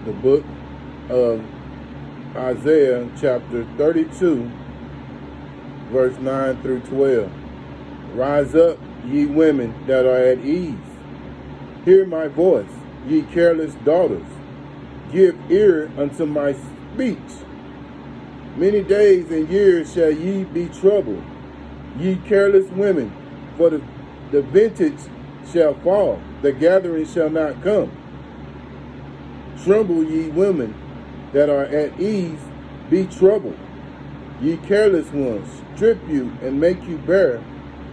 the book of Isaiah chapter 32, verse 9 through 12. Rise up, ye women that are at ease. Hear my voice, ye careless daughters. Give ear unto my speech. Many days and years shall ye be troubled, ye careless women, for the vintage shall fall, the gathering shall not come. Tremble, ye women that are at ease, be troubled. Ye careless ones, strip you and make you bare,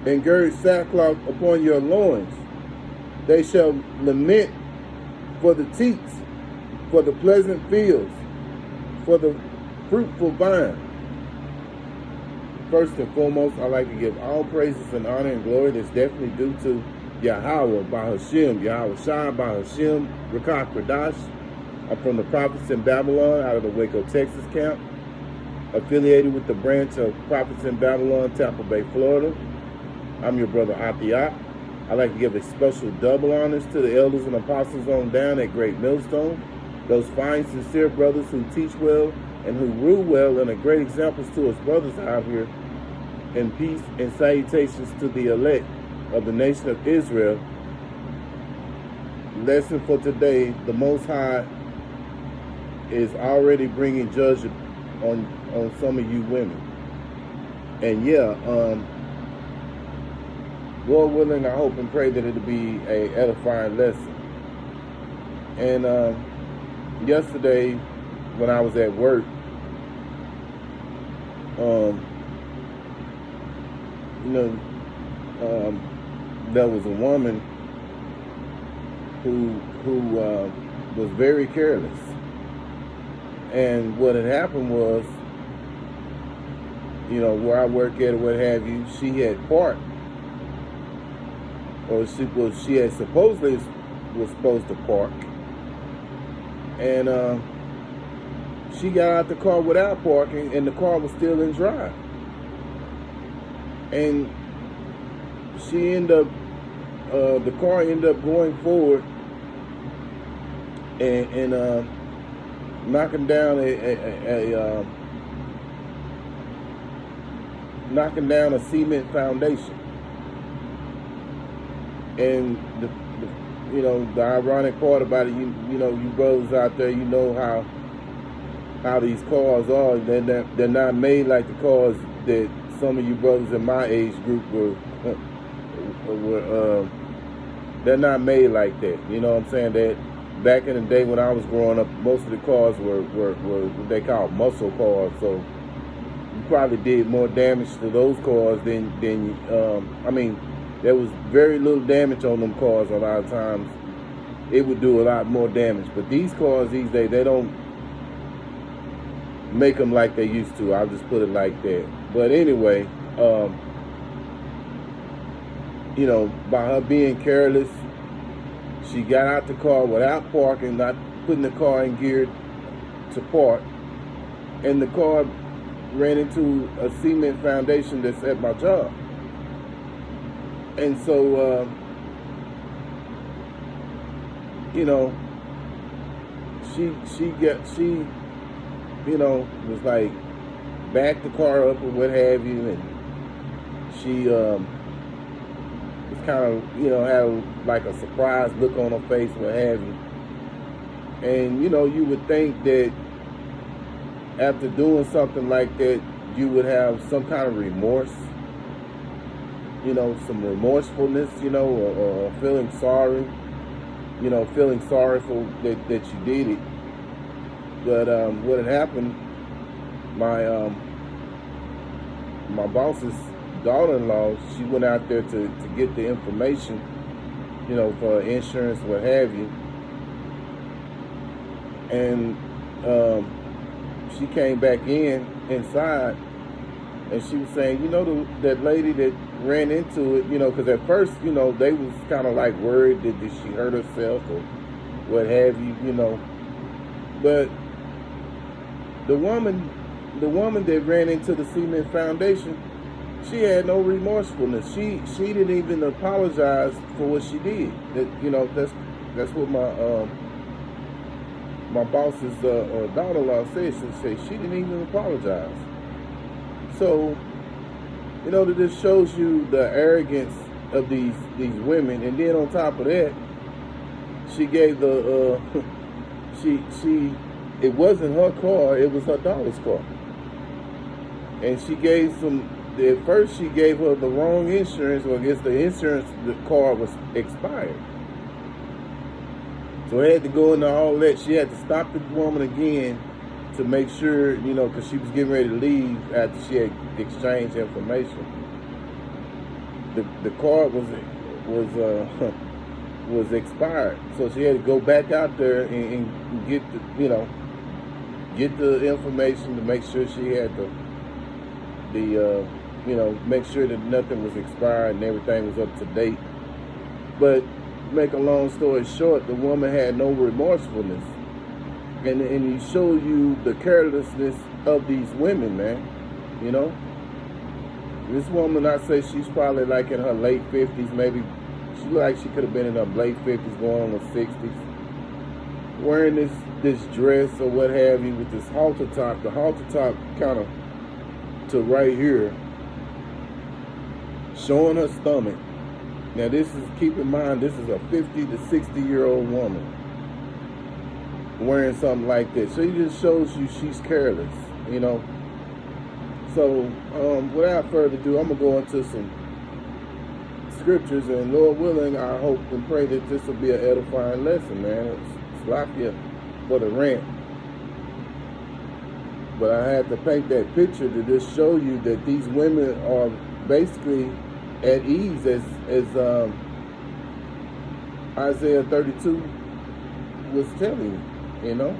and gird sackcloth upon your loins. They shall lament for the teats, for the pleasant fields, for the fruitful vine. First and foremost, I like to give all praises and honor and glory that's definitely due to Yahweh, Bahashem, Yahweh Shai, Bahashem, Rakah Kradash. I'm from the Prophets in Babylon out of the Waco, Texas camp, affiliated with the branch of Prophets in Babylon, Tampa Bay, Florida. I'm your brother Athiat. I'd like to give a special double honors to the elders and apostles on down at Great Millstone, those fine, sincere brothers who teach well and who rule well and are great examples to us brothers out here. And peace and salutations to the elect of the nation of Israel. Lesson for today, the Most High is already bringing judgment on some of you women. And yeah, Lord willing, I hope and pray that it'll be a edifying lesson. And yesterday, when I was at work, there was a woman who was very careless. And what had happened was, where I work at or what have you, she had parked, or she had supposedly was supposed to park, and she got out the car without parking, and the car was still in drive. And she ended up, the car ended up going forward and knocking down a cement foundation. And the ironic part about it, you brothers out there, you know how these cars are. They're not made like the cars that some of you brothers in my age group were. They're not made like that. You know what I'm saying? That back in the day when I was growing up, most of the cars were what they call muscle cars. So you probably did more damage to those cars than there was very little damage on them cars a lot of times. It would do a lot more damage. But these cars these days, they don't make them like they used to. I'll just put it like that. But anyway, by her being careless, she got out the car without parking, not putting the car in gear to park, and the car ran into a cement foundation that's at my job. And so, she was like, backed the car up or what have you, and she was kind of, had like a surprised look on her face, what have you. And, you would think that after doing something like that, you would have some kind of remorse, some remorsefulness, or feeling sorry, feeling sorrowful that you did it. But what had happened, my boss's daughter-in-law, she went out there to get the information, for insurance, what have you. And she came back inside, and she was saying, that lady that ran into it, because at first, they was kind of like worried that did she hurt herself or what have you, But the woman that ran into the cement foundation, she had no remorsefulness. She didn't even apologize for what she did. That's what my boss's daughter-in-law said, she didn't even apologize. So, you know, that just shows you the arrogance of these women. And then on top of that, she gave the it wasn't her car, it was her daughter's car. And she gave at first she gave her the wrong insurance, or I guess the insurance, the car was expired. So I had to go into all that. She had to stop the woman again to make sure, you know, because she was getting ready to leave after she had exchanged information. The car was expired, so she had to go back out there and get the, you know, get the information to make sure she had you know, make sure that nothing was expired and everything was up to date. But make a long story short, the woman had no remorsefulness, and he showed you the carelessness of these women, man. You know, this woman, I say she's probably like in her late 50s, maybe. She looked like she could have been in her late 50s, going on the 60s, wearing this dress or what have you with this halter top. The halter top kind of to right here, showing her stomach. Now this is, keep in mind, this is a 50 to 60-year-old woman wearing something like this. So it just shows you she's careless, you know. So without further ado, I'm gonna go into some scriptures, and Lord willing, I hope and pray that this will be an edifying lesson, man. It's like you for the rant, but I had to paint that picture to just show you that these women are basically at ease, as Isaiah 32 was telling you. You know,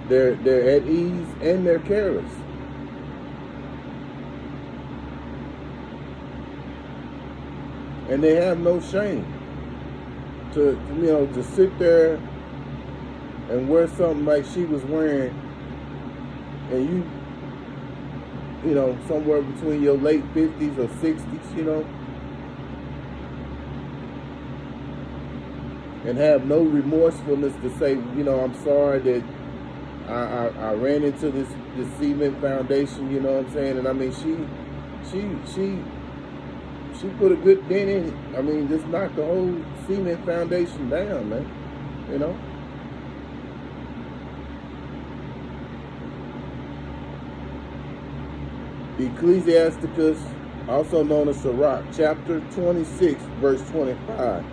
they're at ease and they're careless. And they have no shame to you know, to sit there and wear something like she was wearing, and you know, somewhere between your late 50s or 60s, you know, and have no remorsefulness to say, you know, I'm sorry that I ran into this cement foundation, you know what I'm saying? And I mean, she put a good dent in it. I mean, just knocked the whole cement foundation down, man, you know. Ecclesiasticus, also known as Sirach, chapter 26, verse 25.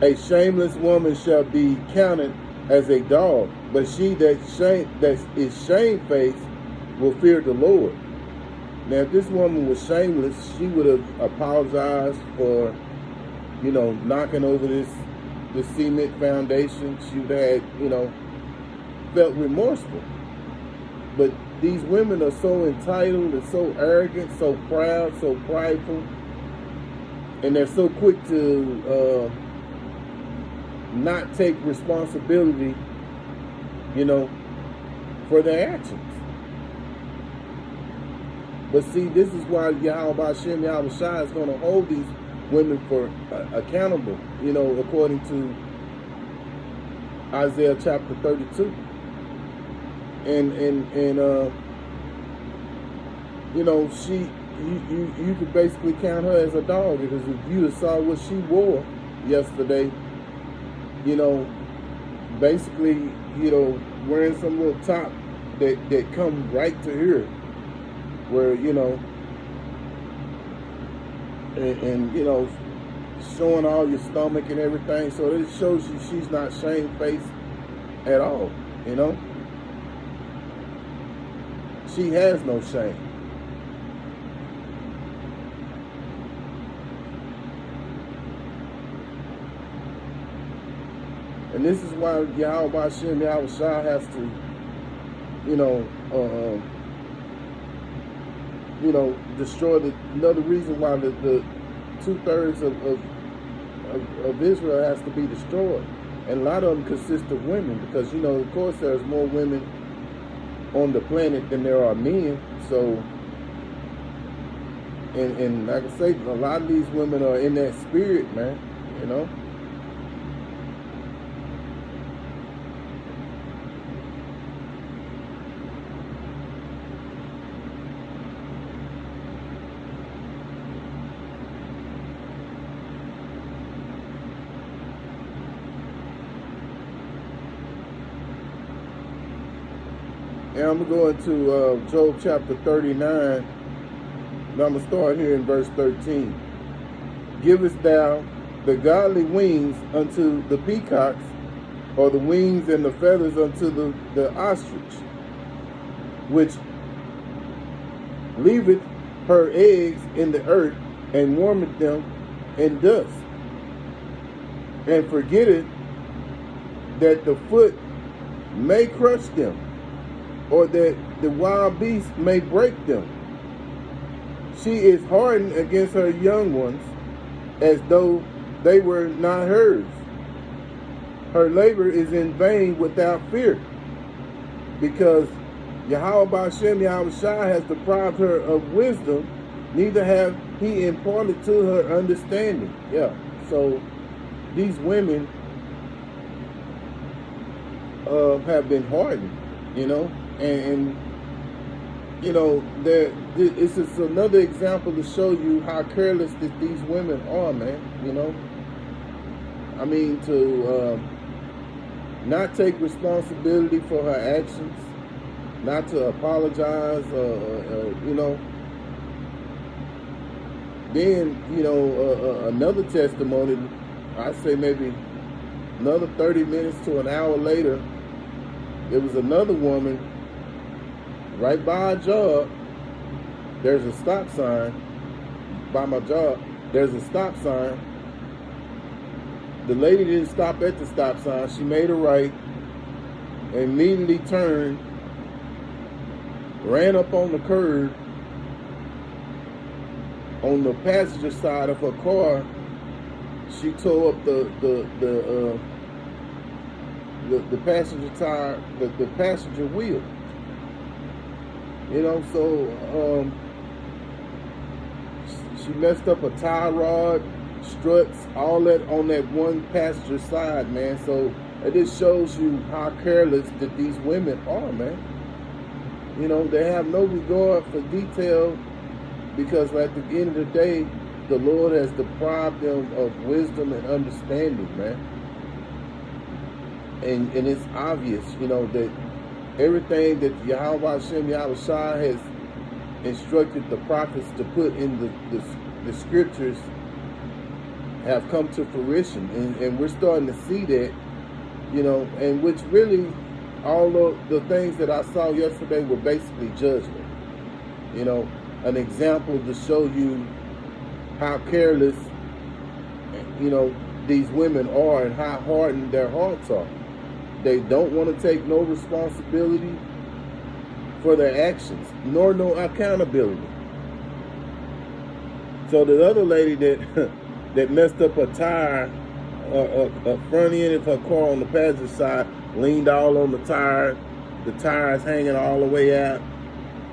A shameless woman shall be counted as a dog, but she that is shamefaced will fear the Lord. Now, if this woman was shameless, she would have apologized for, you know, knocking over this cement foundation. She would have had, you know, felt remorseful. But these women are so entitled and so arrogant, so proud, so prideful, and they're so quick to not take responsibility, you know, for their actions. But see, this is why Yahweh Shem Yahweh Shai is going to hold these women for accountable, you know, according to Isaiah chapter 32. And you know, you could basically count her as a dog, because if you saw what she wore yesterday, you know, basically, you know, wearing some little top that come right to here, where, you know, and you know, showing all your stomach and everything. So it shows you she's not shamefaced at all, you know. She has no shame. And this is why Yahweh Shem Yahweh Shai has to, you know, destroy another reason why the 2/3 of Israel has to be destroyed. And a lot of them consist of women, because, you know, of course there's more women on the planet than there are men. So, and like I say, a lot of these women are in that spirit, man, you know. And I'm going to go into Job chapter 39. And I'm going to start here in verse 13. Givest thou the godly wings unto the peacocks, or the wings and the feathers unto the ostrich, which leaveth her eggs in the earth, and warmeth them in dust, and forgetteth that the foot may crush them, or that the wild beast may break them. She is hardened against her young ones, as though they were not hers. Her labor is in vain without fear, because Yahweh Ba'Shem Yahweh Shai has deprived her of wisdom, neither have he imparted to her understanding. Yeah, so these women have been hardened, you know, and you know, this is another example to show you how careless that these women are, man. You know, I mean, to not take responsibility for her actions, not to apologize, you know. Then, you know, another testimony, I say maybe another 30 minutes to an hour later, there was another woman right by our job. There's a stop sign by my job. There's a stop sign. The lady didn't stop at the stop sign. She made a right, immediately turned, ran up on the curb on the passenger side of her car. She tore up the passenger tire, the passenger wheel. You know, so she messed up a tie rod, struts, all that on that one passenger side, man. So it just shows you how careless that these women are, man. You know, they have no regard for detail, because at the end of the day, the Lord has deprived them of wisdom and understanding, man. And it's obvious, you know, that everything that Yahweh Hashem Yahweh Shai has instructed the prophets to put in the scriptures have come to fruition. And we're starting to see that, you know, and which really, all of the things that I saw yesterday were basically judgment. You know, an example to show you how careless, you know, these women are and how hardened their hearts are. They don't want to take no responsibility for their actions, nor no accountability. So the other lady that that messed up a tire, a front end of her car on the passenger side, leaned all on the tire. The tires hanging all the way out,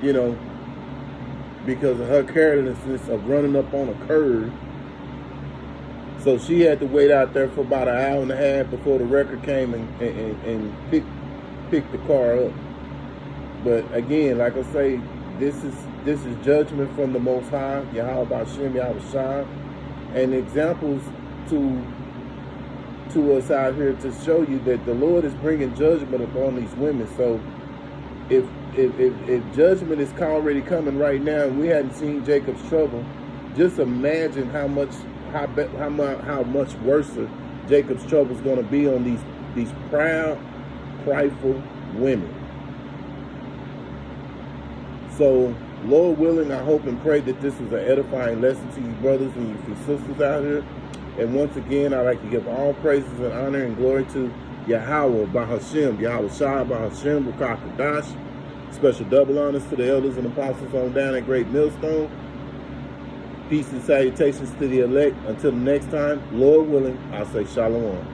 you know, because of her carelessness of running up on a curb. So she had to wait out there for about an hour and a half before the wrecker came and picked the car up. But again, like I say, this is judgment from the Most High, Yahweh Ba'Shem Yahweh Shai, and examples to us out here to show you that the Lord is bringing judgment upon these women. So if judgment is already coming right now, and we hadn't seen Jacob's trouble, just imagine how much worse Jacob's trouble is going to be on these proud, prideful women. So, Lord willing, I hope and pray that this was an edifying lesson to you brothers and you sisters out here. And once again, I'd like to give all praises and honor and glory to Yahweh Ba'Hashem, Yahweh Shai Ba'Hashem, Rakakadash. Special double honors to the elders and apostles on down at Great Millstone. Peace and salutations to the elect. Until the next time, Lord willing, I'll say shalom.